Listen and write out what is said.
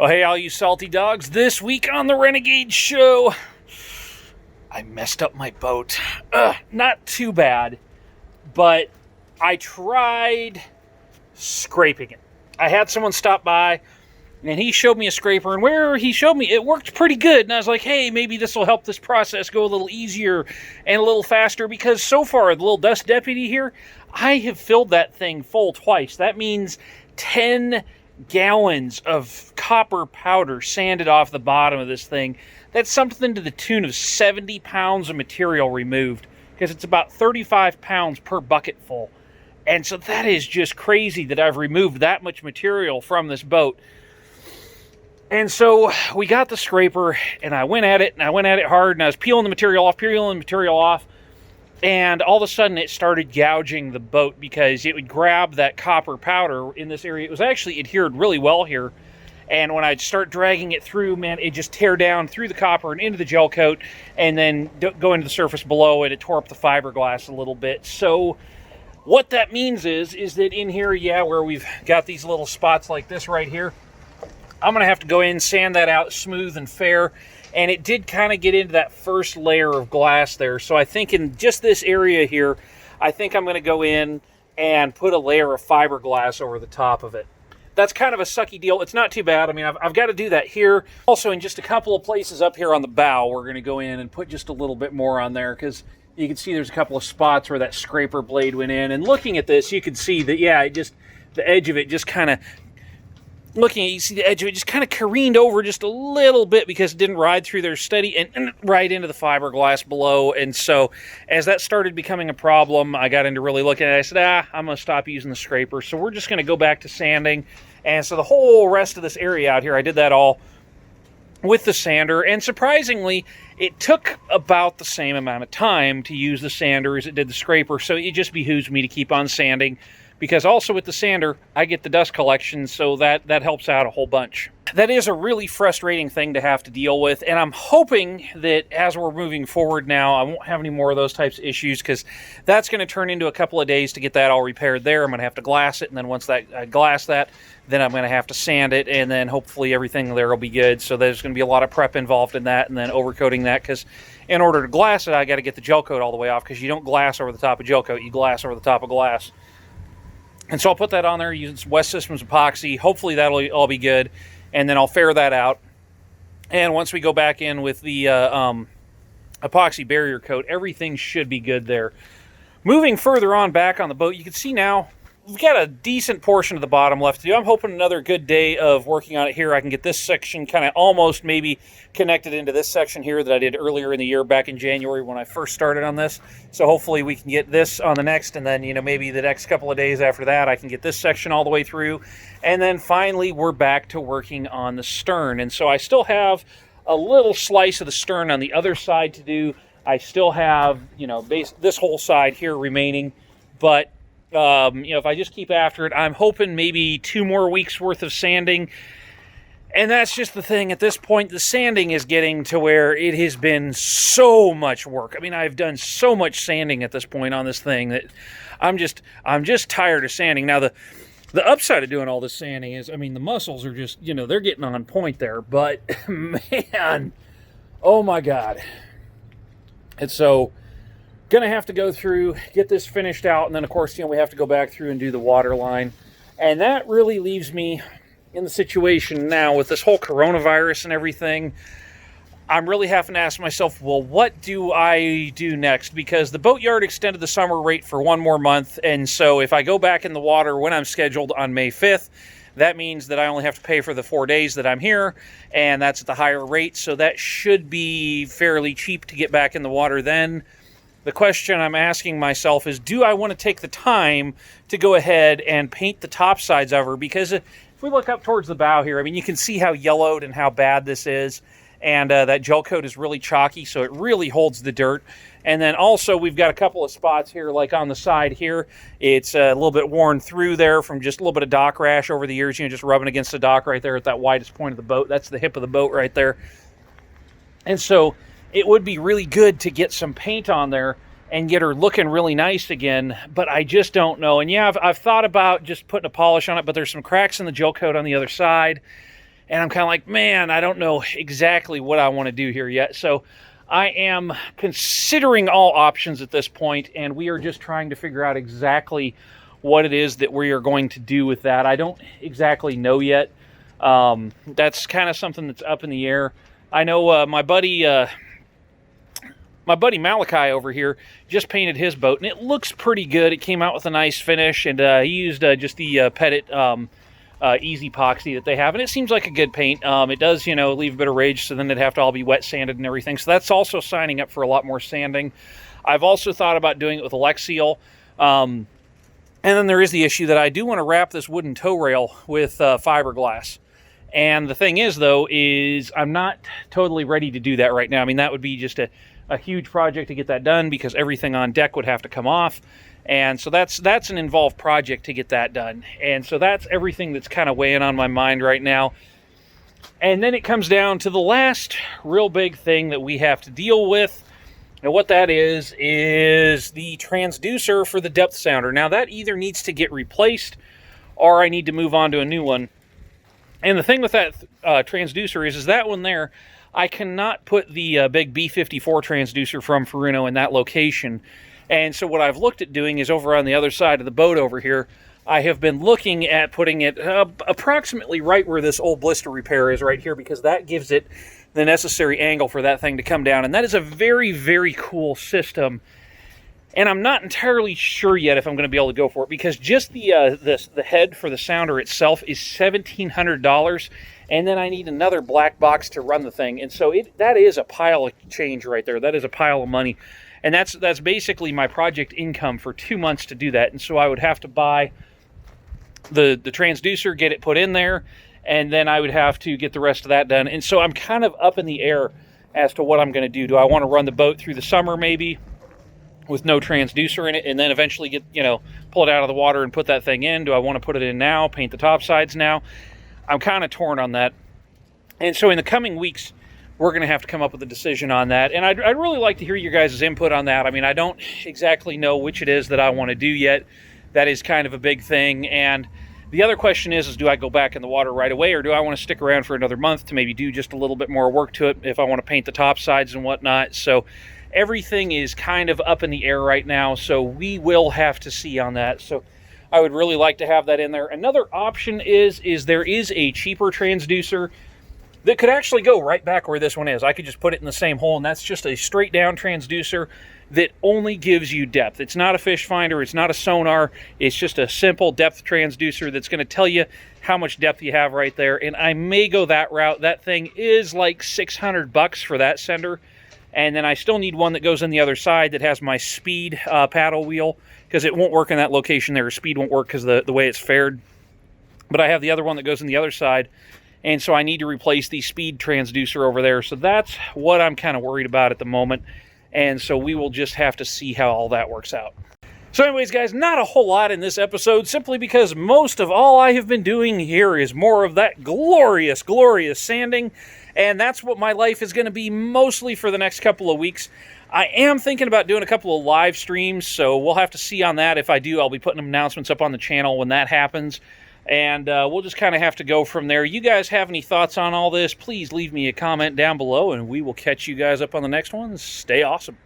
Well, hey, all you salty dogs. This week on the Renegade Show, I messed up my boat. Not too bad, but I tried scraping it. I had someone stop by, and he showed me a scraper, and where he showed me, it worked pretty good. And I was like, hey, maybe this will help this process go a little easier and a little faster, because so far, the little dust deputy here, I have filled that thing full twice. That means 10 gallons of copper powder sanded off the bottom of this thing. That's something to the tune of 70 pounds of material removed, because it's about 35 pounds per bucket full. And so that is just crazy that I've removed that much material from this boat. And so we got the scraper, and I went at it, hard, and I was peeling the material off, and all of a sudden it started gouging the boat because it would grab that copper powder in this area. It was actually adhered really well here. And when I'd start dragging it through, man, it just tear down through the copper and into the gel coat and then go into the surface below, and it tore up the fiberglass a little bit. So what that means is that in here, where we've got these little spots like this right here, I'm going to have to go in, sand that out smooth and fair. And it did kind of get into that first layer of glass there. So I think in just this area here, I think I'm going to go in and put a layer of fiberglass over the top of it. That's kind of a sucky deal. It's not too bad. I mean, I've got to do that here. Also, in just a couple of places up here on the bow, we're going to go in and put just a little bit more on there, because you can see there's a couple of spots where that scraper blade went in. And looking at this, you can see that, the edge of it just kind of, you see the edge of it just kind of careened over just a little bit because it didn't ride through there steady and right into the fiberglass below. And so as that started becoming a problem, I got into really looking at it. I said, I'm going to stop using the scraper. So we're just going to go back to sanding. And so the whole rest of this area out here, I did that all with the sander. And surprisingly, it took about the same amount of time to use the sander as it did the scraper. So it just behooves me to keep on sanding, because also with the sander, I get the dust collection, so that helps out a whole bunch. That is a really frustrating thing to have to deal with, and I'm hoping that as we're moving forward now, I won't have any more of those types of issues, because that's going to turn into a couple of days to get that all repaired there. I'm going to have to glass it, and then once I glass that, then I'm going to have to sand it, and then hopefully everything there will be good. So there's going to be a lot of prep involved in that, and then overcoating that, because in order to glass it, I got to get the gel coat all the way off, because you don't glass over the top of gel coat, you glass over the top of glass. And so I'll put that on there using some West Systems epoxy. Hopefully that'll all be good. And then I'll fair that out. And once we go back in with the epoxy barrier coat, everything should be good there. Moving further on back on the boat, you can see now we've got a decent portion of the bottom left to do. I'm hoping another good day of working on it here, I can get this section kind of almost maybe connected into this section here that I did earlier in the year back in January when I first started on this. So hopefully we can get this on the next, and then, maybe the next couple of days after that, I can get this section all the way through. And then finally, we're back to working on the stern. And so I still have a little slice of the stern on the other side to do. I still have, this whole side here remaining, but if I just keep after it, I'm hoping maybe 2 more weeks worth of sanding. And that's just the thing. At this point, the sanding is getting to where it has been so much work. I mean, I've done so much sanding at this point on this thing that I'm just tired of sanding. Now, the upside of doing all this sanding is, the muscles are just, they're getting on point there. But, man, oh my God. And so going to have to go through, get this finished out, and then, of course, we have to go back through and do the water line. And that really leaves me in the situation now with this whole coronavirus and everything. I'm really having to ask myself, well, what do I do next? Because the boatyard extended the summer rate for 1 more month, and so if I go back in the water when I'm scheduled on May 5th, that means that I only have to pay for the 4 days that I'm here, and that's at the higher rate, so that should be fairly cheap to get back in the water then. The question I'm asking myself is, do I want to take the time to go ahead and paint the top sides of her? Because if we look up towards the bow here, you can see how yellowed and how bad this is. And that gel coat is really chalky, so it really holds the dirt. And then also we've got a couple of spots here, like on the side here. It's a little bit worn through there from just a little bit of dock rash over the years, just rubbing against the dock right there at that widest point of the boat. That's the hip of the boat right there. And so it would be really good to get some paint on there and get her looking really nice again, but I just don't know. And yeah, I've thought about just putting a polish on it, but there's some cracks in the gel coat on the other side. And I'm kind of like, man, I don't know exactly what I want to do here yet. So I am considering all options at this point, and we are just trying to figure out exactly what it is that we are going to do with that. I don't exactly know yet. That's kind of something that's up in the air. I know my buddy Malachi over here just painted his boat, and it looks pretty good. It came out with a nice finish, and he used just the Pettit Easy Epoxy that they have, and it seems like a good paint. It does, leave a bit of rage, so then it'd have to all be wet sanded and everything. So that's also signing up for a lot more sanding. I've also thought about doing it with Alexial. And then there is the issue that I do want to wrap this wooden tow rail with fiberglass. And the thing is, though, is I'm not totally ready to do that right now. I mean, that would be just a huge project to get that done because everything on deck would have to come off. And so that's an involved project to get that done. And so that's everything that's kind of weighing on my mind right now. And then it comes down to the last real big thing that we have to deal with. And what that is the transducer for the depth sounder. Now, that either needs to get replaced or I need to move on to a new one. And the thing with that transducer is that one there, I cannot put the big B54 transducer from Furuno in that location. And so what I've looked at doing is over on the other side of the boat over here, I have been looking at putting it approximately right where this old blister repair is right here, because that gives it the necessary angle for that thing to come down. And that is a very, very cool system. And I'm not entirely sure yet if I'm going to be able to go for it, because just the head for the sounder itself is $1,700, and then I need another black box to run the thing. And so that is a pile of change right there. That is a pile of money. And that's basically my project income for 2 months to do that. And so I would have to buy the transducer, get it put in there, and then I would have to get the rest of that done. And so I'm kind of up in the air as to what I'm going to do. Do I want to run the boat through the summer maybe with no transducer in it, and then eventually get, pull it out of the water and put that thing in? Do I want to put it in now, paint the top sides now? I'm kind of torn on that. And so in the coming weeks, we're going to have to come up with a decision on that. And I'd really like to hear your guys' input on that. I mean, I don't exactly know which it is that I want to do yet. That is kind of a big thing. And the other question is do I go back in the water right away, or do I want to stick around for another month to maybe do just a little bit more work to it if I want to paint the top sides and whatnot? So everything is kind of up in the air right now, so we will have to see on that. So I would really like to have that in there. Another option is there is a cheaper transducer that could actually go right back where this one is. I could just put it in the same hole, and that's just a straight down transducer that only gives you depth. It's not a fish finder, it's not a sonar, it's just a simple depth transducer that's going to tell you how much depth you have right there. And I may go that route. That thing is like $600 for that sender. And then I still need one that goes on the other side that has my speed paddle wheel, because it won't work in that location there. Speed won't work because the way it's fared. But I have the other one that goes on the other side, and so I need to replace the speed transducer over there. So that's what I'm kind of worried about at the moment. And so we will just have to see how all that works out. So anyways, guys, not a whole lot in this episode, simply because most of all I have been doing here is more of that glorious, glorious sanding. And that's what my life is going to be mostly for the next couple of weeks. I am thinking about doing a couple of live streams, so we'll have to see on that. If I do, I'll be putting announcements up on the channel when that happens. And we'll just kind of have to go from there. You guys have any thoughts on all this? Please leave me a comment down below, and we will catch you guys up on the next one. Stay awesome.